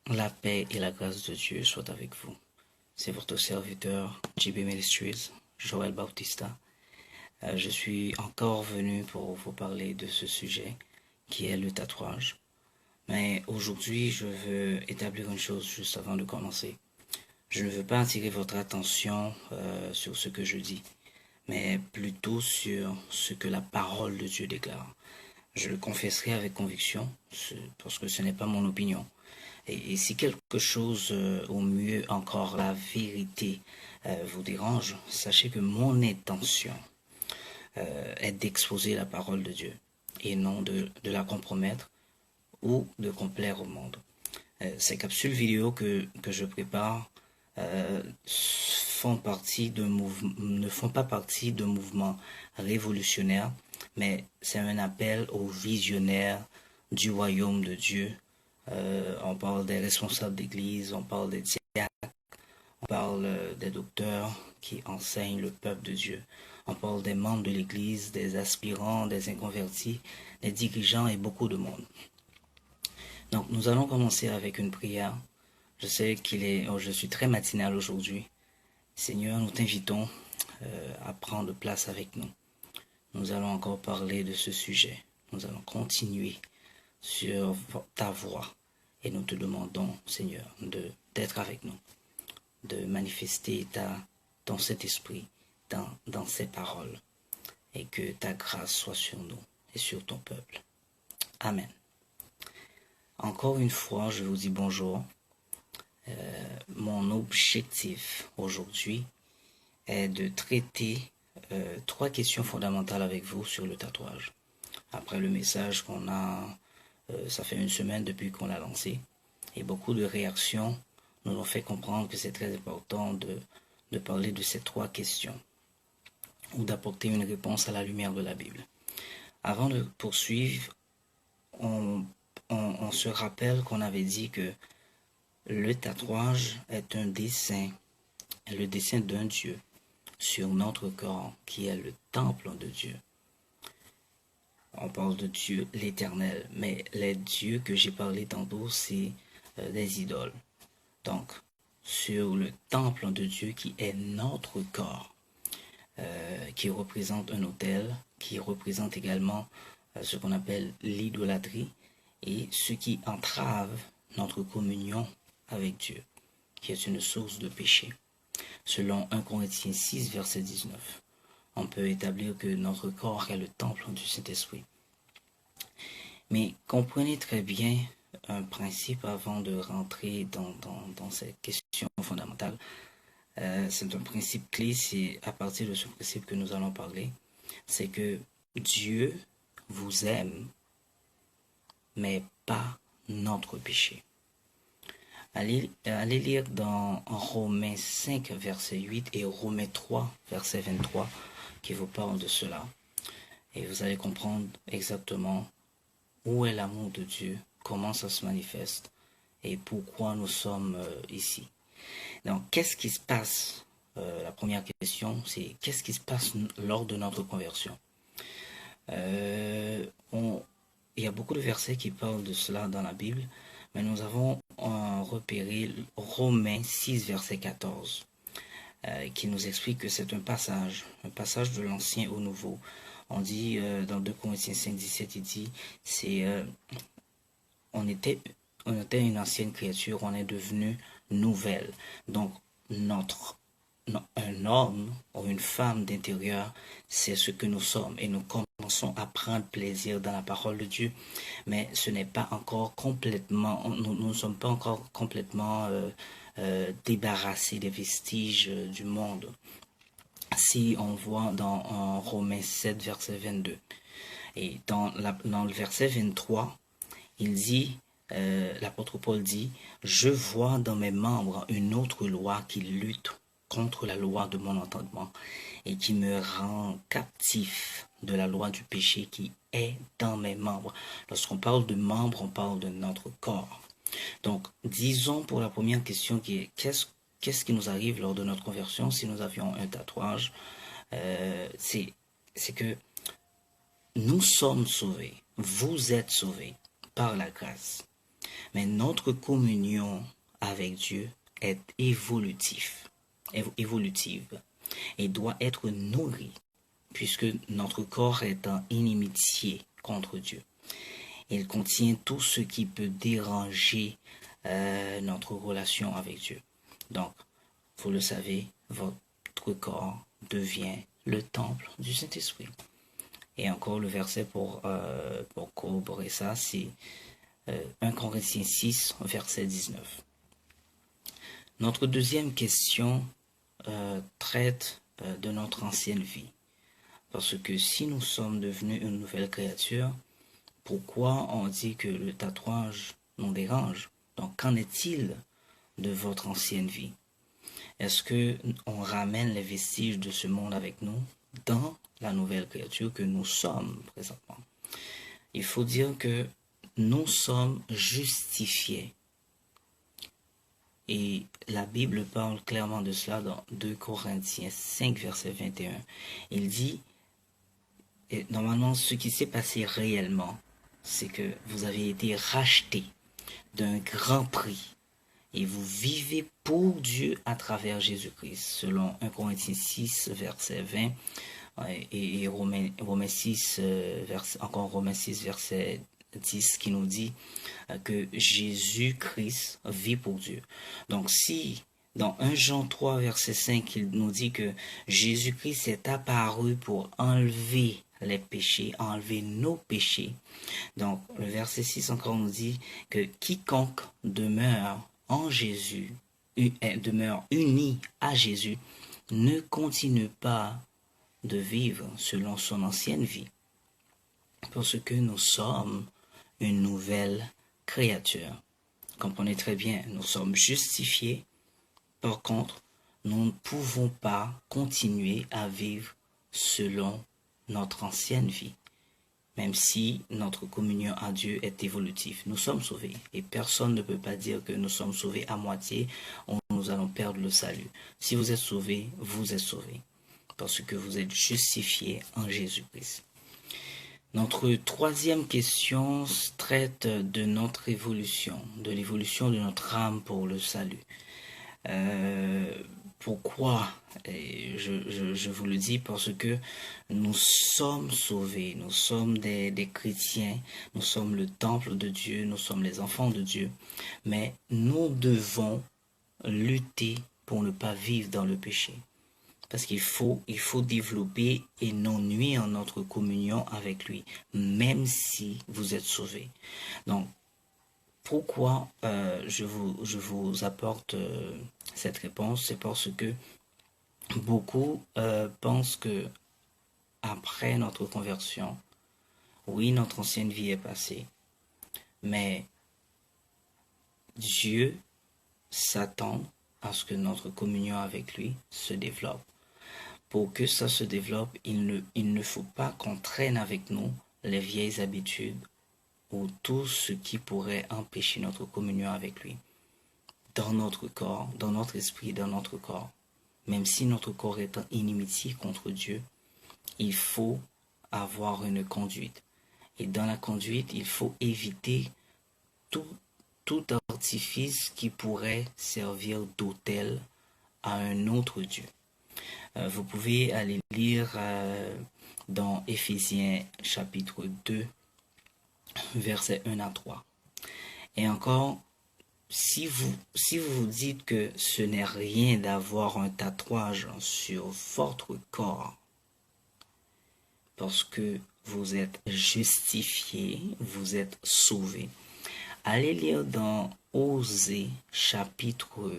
La paix et la grâce de Dieu soient avec vous. C'est votre serviteur JB Ministries, Joël Bautista. Je suis encore venu pour vous parler de ce sujet qui est le tatouage. Mais aujourd'hui, je veux établir une chose juste avant de commencer. Je ne veux pas attirer votre attention sur ce que je dis, mais plutôt sur ce que la parole de Dieu déclare. Je le confesserai avec conviction, parce que ce n'est pas mon opinion. Et si quelque chose, au mieux encore la vérité, vous dérange, sachez que mon intention est d'exposer la parole de Dieu et non de la compromettre ou de complaire au monde. Ces capsules vidéo que je prépare ne font pas partie de mouvements révolutionnaires, mais c'est un appel aux visionnaires du royaume de Dieu. On parle des responsables d'église, on parle des diacres, on parle des docteurs qui enseignent le peuple de Dieu. On parle des membres de l'église, des aspirants, des inconvertis, des dirigeants et beaucoup de monde. Donc nous allons commencer avec une prière. Je sais je suis très matinal aujourd'hui. Seigneur, nous t'invitons à prendre place avec nous. Nous allons encore parler de ce sujet. Nous allons continuer sur ta voie. Et nous te demandons, Seigneur, d'être avec nous, de manifester ton Saint-Esprit dans ces paroles, et que ta grâce soit sur nous et sur ton peuple. Amen. Encore une fois, je vous dis bonjour. Mon objectif aujourd'hui est de traiter 3 questions fondamentales avec vous sur le tatouage. Après le message qu'on a, ça fait une semaine depuis qu'on l'a lancé, et beaucoup de réactions nous ont fait comprendre que c'est très important de parler de ces 3 questions, ou d'apporter une réponse à la lumière de la Bible. Avant de poursuivre, on se rappelle qu'on avait dit que le tatouage est le dessin d'un Dieu sur notre corps, qui est le temple de Dieu. On parle de Dieu l'éternel, mais les dieux que j'ai parlé tantôt, c'est des idoles. Donc, sur le temple de Dieu qui est notre corps, qui représente un autel, qui représente également ce qu'on appelle l'idolâtrie, et ce qui entrave notre communion avec Dieu, qui est une source de péché. Selon 1 Corinthiens 6, verset 19, on peut établir que notre corps est le temple du Saint-Esprit. Mais comprenez très bien un principe avant de rentrer dans ces questions fondamentales. C'est un principe clé, c'est à partir de ce principe que nous allons parler. C'est que Dieu vous aime, mais pas notre péché. Allez lire dans Romains 5, verset 8 et Romains 3, verset 23, qui vous parle de cela. Et vous allez comprendre exactement où est l'amour de Dieu, comment ça se manifeste et pourquoi nous sommes ici. Donc, qu'est-ce qui se passe? La première question, c'est qu'est-ce qui se passe lors de notre conversion? Il y a beaucoup de versets qui parlent de cela dans la Bible, mais nous avons repéré Romains 6, verset 14, qui nous explique que c'est un passage de l'Ancien au Nouveau. On dit dans 2 Corinthiens 5, 17, il dit, on était une ancienne créature, on est devenu nouvelle. Donc, un homme ou une femme d'intérieur, c'est ce que nous sommes. Et nous commençons à prendre plaisir dans la parole de Dieu. Mais ce n'est pas encore complètement, nous ne sommes pas encore complètement débarrassés des vestiges du monde. Si on voit dans Romains 7, verset 22. Et dans le verset 23, il dit, l'apôtre Paul dit, « Je vois dans mes membres une autre loi qui lutte contre la loi de mon entendement et qui me rend captif de la loi du péché qui est dans mes membres. » Lorsqu'on parle de membres, on parle de notre corps. Donc, disons pour la première question qui est, qu'est-ce qui nous arrive lors de notre conversion si nous avions un tatouage? C'est que nous sommes sauvés, vous êtes sauvés par la grâce. Mais notre communion avec Dieu est évolutive et doit être nourrie, puisque notre corps est en inimitié contre Dieu. Il contient tout ce qui peut déranger notre relation avec Dieu. Donc, vous le savez, votre corps devient le temple du Saint-Esprit. Et encore le verset pour corroborer ça, c'est 1 Corinthiens 6, verset 19. Notre deuxième question traite de notre ancienne vie. Parce que si nous sommes devenus une nouvelle créature, pourquoi on dit que le tatouage nous dérange? Donc, qu'en est-il de votre ancienne vie? Est-ce que on ramène les vestiges de ce monde avec nous dans la nouvelle créature que nous sommes présentement? Il faut dire que nous sommes justifiés. Et la Bible parle clairement de cela dans 2 Corinthiens 5, verset 21. Il dit, et normalement, ce qui s'est passé réellement, c'est que vous avez été rachetés d'un grand prix. Et vous vivez pour Dieu à travers Jésus-Christ, selon 1 Corinthiens 6, verset 20, et Romains 6, encore Romains 6, verset 10, qui nous dit que Jésus-Christ vit pour Dieu. Donc si dans 1 Jean 3, verset 5, il nous dit que Jésus-Christ est apparu pour enlever les péchés, enlever nos péchés. Donc le verset 6 encore nous dit que quiconque demeure en Jésus, demeure uni à Jésus, ne continue pas de vivre selon son ancienne vie. Parce que nous sommes une nouvelle créature. Comprenez très bien, nous sommes justifiés. Par contre, nous ne pouvons pas continuer à vivre selon notre ancienne vie. Même si notre communion à Dieu est évolutive. Nous sommes sauvés. Et personne ne peut pas dire que nous sommes sauvés à moitié ou nous allons perdre le salut. Si vous êtes sauvés, vous êtes sauvés. Parce que vous êtes justifiés en Jésus-Christ. Notre troisième question traite de notre évolution, de l'évolution de notre âme pour le salut. Pourquoi? Je vous le dis parce que nous sommes sauvés, nous sommes des chrétiens, nous sommes le temple de Dieu, nous sommes les enfants de Dieu, mais nous devons lutter pour ne pas vivre dans le péché. Parce qu'il faut développer et non nuire notre communion avec lui, même si vous êtes sauvés. Donc, pourquoi je vous apporte cette réponse? C'est parce que beaucoup pensent que après notre conversion, oui, notre ancienne vie est passée, mais Dieu s'attend à ce que notre communion avec lui se développe. Pour que ça se développe, il ne faut pas qu'on traîne avec nous les vieilles habitudes ou tout ce qui pourrait empêcher notre communion avec lui. Dans notre corps, dans notre esprit, dans notre corps. Même si notre corps est en inimitié contre Dieu, il faut avoir une conduite. Et dans la conduite, il faut éviter tout artifice qui pourrait servir d'autel à un autre Dieu. Vous pouvez aller lire dans Éphésiens chapitre 2, versets 1 à 3. Et encore, si vous vous dites que ce n'est rien d'avoir un tatouage sur votre corps, parce que vous êtes justifié, vous êtes sauvé, allez lire dans Osée chapitre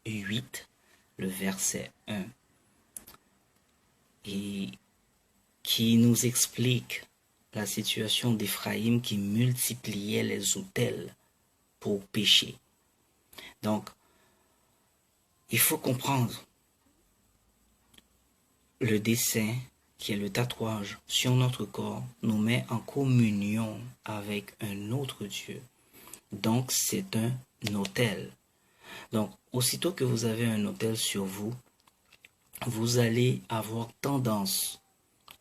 8, le verset 1. Et qui nous explique la situation d'Éphraïm qui multipliait les autels pour pécher. Donc, il faut comprendre le dessin qui est le tatouage sur notre corps nous met en communion avec un autre Dieu. Donc, c'est un autel. Donc, aussitôt que vous avez un autel sur vous, vous allez avoir tendance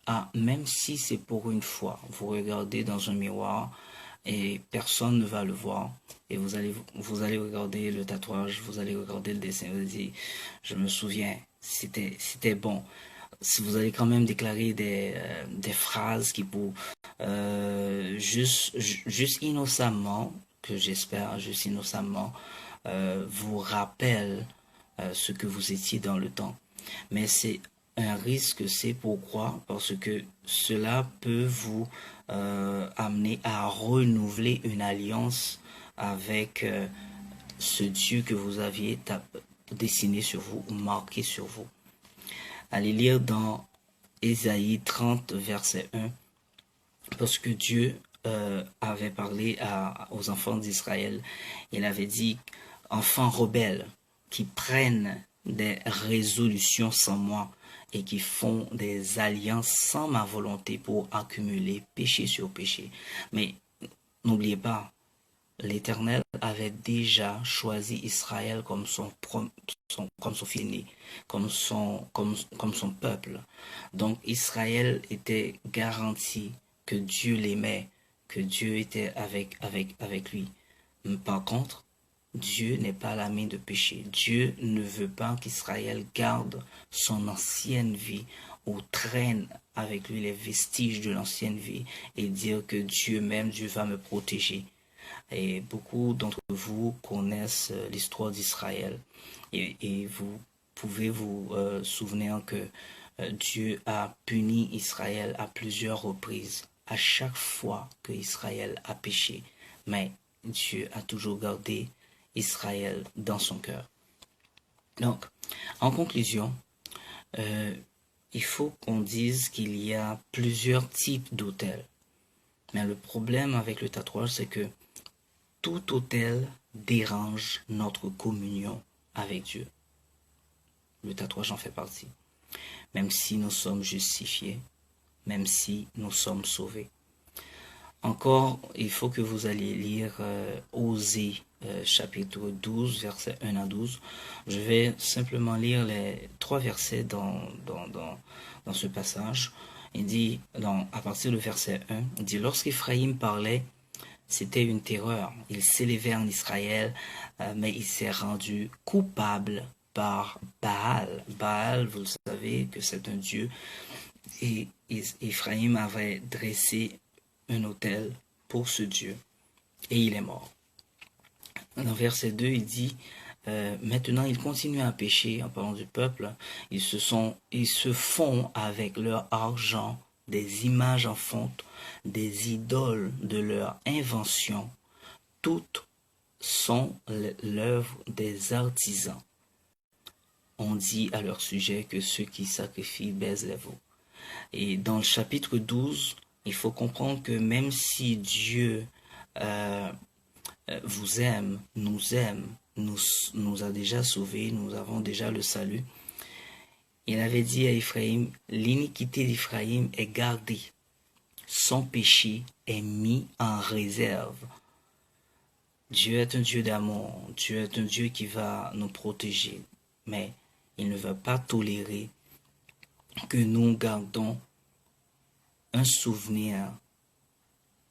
à, même si c'est pour une fois, vous regardez dans un miroir et personne ne va le voir. Et vous allez regarder le tatouage, vous allez regarder le dessin, vous allez dire, je me souviens, c'était bon. Si vous allez quand même déclarer des phrases qui pour juste innocemment, que j'espère, juste innocemment, vous rappelle ce que vous étiez dans le temps. Mais c'est un risque, c'est pourquoi? Parce que cela peut vous amener à renouveler une alliance avec ce Dieu que vous aviez dessiné sur vous ou marqué sur vous. Allez lire dans Ésaïe 30, verset 1, parce que Dieu avait parlé aux enfants d'Israël. Il avait dit, enfants rebelles, qui prennent des résolutions sans moi et qui font des alliances sans ma volonté pour accumuler péché sur péché. Mais n'oubliez pas, l'Éternel avait déjà choisi Israël comme son fils aîné, comme son peuple. Donc Israël était garanti que Dieu l'aimait, que Dieu était avec lui. Par contre, Dieu n'est pas l'ami de péché. Dieu ne veut pas qu'Israël garde son ancienne vie ou traîne avec lui les vestiges de l'ancienne vie et dire que Dieu même, Dieu va me protéger. Et beaucoup d'entre vous connaissent l'histoire d'Israël et vous pouvez vous souvenir que Dieu a puni Israël à plusieurs reprises, à chaque fois que Israël a péché. Mais Dieu a toujours gardé Israël dans son cœur. Donc, en conclusion, il faut qu'on dise qu'il y a plusieurs types d'autels. Mais le problème avec le tatouage, c'est que tout autel dérange notre communion avec Dieu. Le tatouage en fait partie. Même si nous sommes justifiés, même si nous sommes sauvés. Encore, il faut que vous alliez lire Osée chapitre 12, versets 1 à 12. Je vais simplement lire les 3 versets dans ce passage. Il dit, à partir du verset 1, il dit, lorsqu'Éphraïm parlait, c'était une terreur. Il s'élevait en Israël, mais il s'est rendu coupable par Baal. Baal, vous le savez que c'est un dieu. Et Éphraïm avait dressé un autel pour ce Dieu. Et il est mort. Dans verset 2, il dit, maintenant ils continuent à pécher en parlant du peuple. Ils se font avec leur argent des images en fonte, des idoles de leur invention. Toutes sont l'œuvre des artisans. On dit à leur sujet que ceux qui sacrifient baisent les veaux. Et dans le chapitre 12, il faut comprendre que même si Dieu vous aime, nous a déjà sauvés, nous avons déjà le salut, il avait dit à Éphraïm, l'iniquité d'Éphraïm est gardée, son péché est mis en réserve. Dieu est un Dieu d'amour, Dieu est un Dieu qui va nous protéger, mais il ne va pas tolérer que nous gardons un souvenir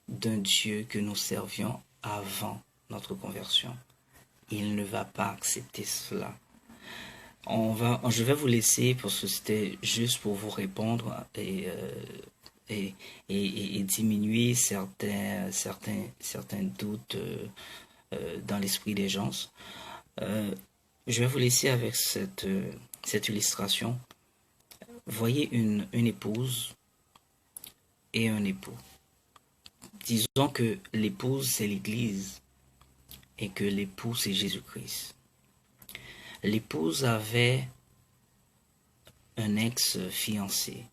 d'un Dieu que nous servions avant notre conversion. Il ne va pas accepter cela. Je vais vous laisser parce que c'était juste pour vous répondre et diminuer certains doutes dans l'esprit des gens. Je vais vous laisser avec cette illustration. Voyez une épouse et un époux. Disons que l'épouse, c'est l'Église et que l'époux, c'est Jésus-Christ. L'épouse avait un ex-fiancé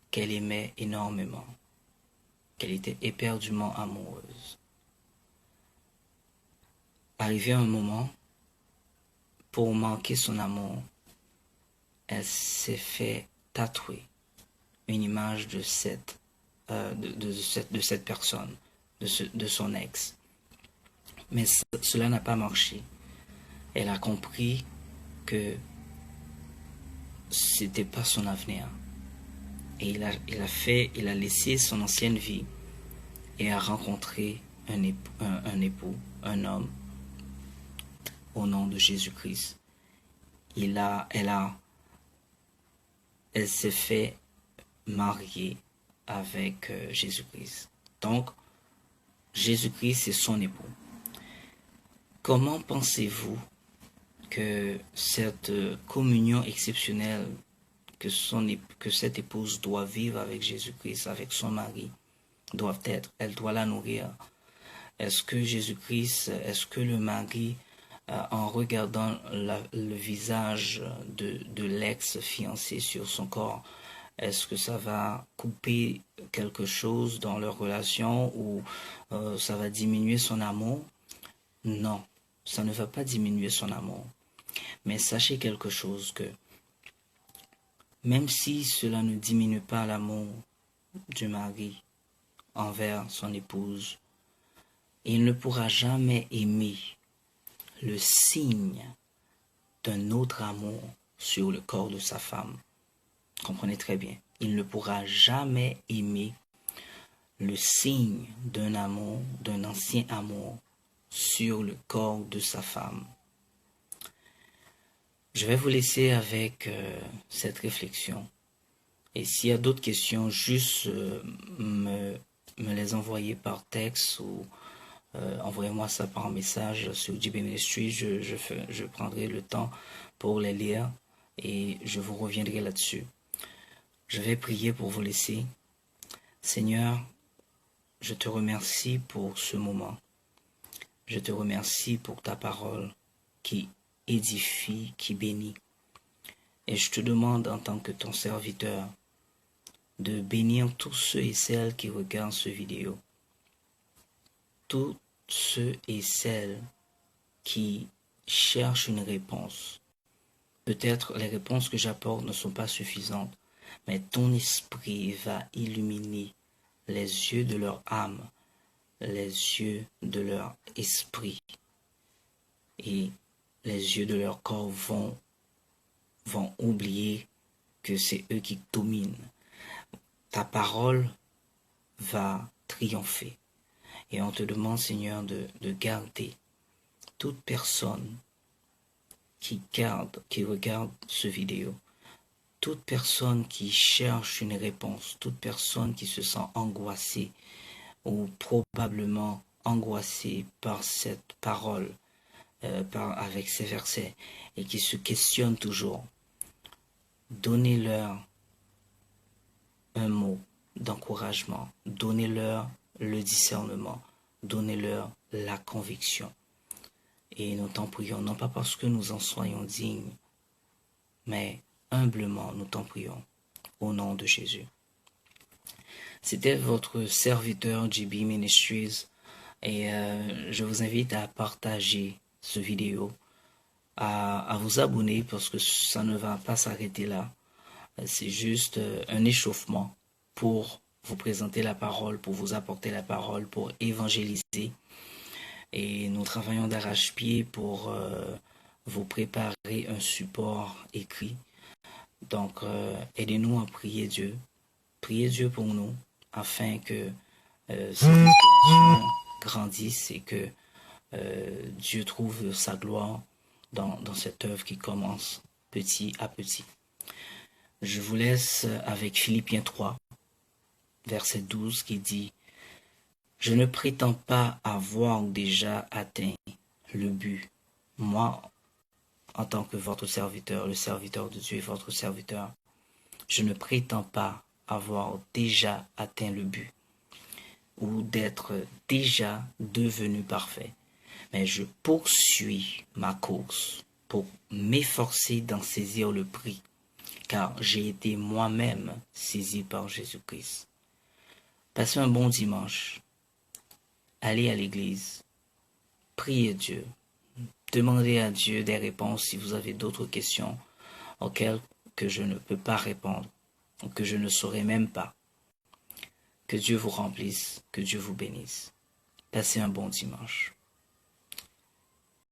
qu'elle aimait énormément, qu'elle était éperdument amoureuse. Arrivé un moment, pour manquer son amour, elle s'est fait tatouer une image de cette personne, de son ex. Mais cela n'a pas marché. Elle a compris que c'était pas son avenir. Et il a laissé son ancienne vie et a rencontré un époux, un homme, au nom de Jésus-Christ. Elle s'est fait marier avec Jésus-Christ. Donc, Jésus-Christ est son époux. Comment pensez-vous que cette communion exceptionnelle que cette épouse doit vivre avec Jésus-Christ, avec son mari, elle doit la nourrir? Est-ce que Jésus-Christ, est-ce que le mari, en regardant le visage de l'ex-fiancé sur son corps, est-ce que ça va couper quelque chose dans leur relation ou ça va diminuer son amour? Non, ça ne va pas diminuer son amour. Mais sachez quelque chose, que même si cela ne diminue pas l'amour du mari envers son épouse, il ne pourra jamais aimer le signe d'un autre amour sur le corps de sa femme. Comprenez très bien. Il ne pourra jamais aimer le signe d'un amour, d'un ancien amour sur le corps de sa femme. Je vais vous laisser avec cette réflexion. Et s'il y a d'autres questions, juste me les envoyer par texte ou envoyez-moi ça par message sur JB Ministry. Je prendrai le temps pour les lire et je vous reviendrai là-dessus. Je vais prier pour vous laisser. Seigneur, je te remercie pour ce moment. Je te remercie pour ta parole qui édifie, qui bénit. Et je te demande en tant que ton serviteur de bénir tous ceux et celles qui regardent cette vidéo. Tous ceux et celles qui cherchent une réponse. Peut-être les réponses que j'apporte ne sont pas suffisantes, mais ton esprit va illuminer les yeux de leur âme, les yeux de leur esprit, et les yeux de leur corps vont oublier que c'est eux qui dominent. Ta parole va triompher. Et on te demande, Seigneur, de garder toute personne qui regarde ce vidéo, toute personne qui cherche une réponse, toute personne qui se sent angoissée ou probablement angoissée par cette parole, avec ces versets, et qui se questionne toujours. Donnez-leur un mot d'encouragement, donnez-leur le discernement, donnez-leur la conviction. Et nous t'en prions, non pas parce que nous en soyons dignes, mais humblement nous t'en prions, au nom de Jésus. C'était votre serviteur JB Ministries, et je vous invite à partager ce vidéo, à vous abonner, parce que ça ne va pas s'arrêter là. C'est juste un échauffement pour vous présenter la parole, pour vous apporter la parole, pour évangéliser. Et nous travaillons d'arrache-pied pour vous préparer un support écrit. Donc, aidez-nous à prier Dieu. Priez Dieu pour nous, afin que cette inspiration grandisse et que Dieu trouve sa gloire dans cette œuvre qui commence petit à petit. Je vous laisse avec Philippiens 3, verset 12, qui dit « Je ne prétends pas avoir déjà atteint le but, moi, en tant que votre serviteur, le serviteur de Dieu et votre serviteur, je ne prétends pas avoir déjà atteint le but ou d'être déjà devenu parfait, mais je poursuis ma course pour m'efforcer d'en saisir le prix, car j'ai été moi-même saisi par Jésus-Christ. » Passez un bon dimanche. Allez à l'église. Priez Dieu. Demandez à Dieu des réponses si vous avez d'autres questions auxquelles que je ne peux pas répondre ou que je ne saurais même pas. Que Dieu vous remplisse, que Dieu vous bénisse. Passez un bon dimanche.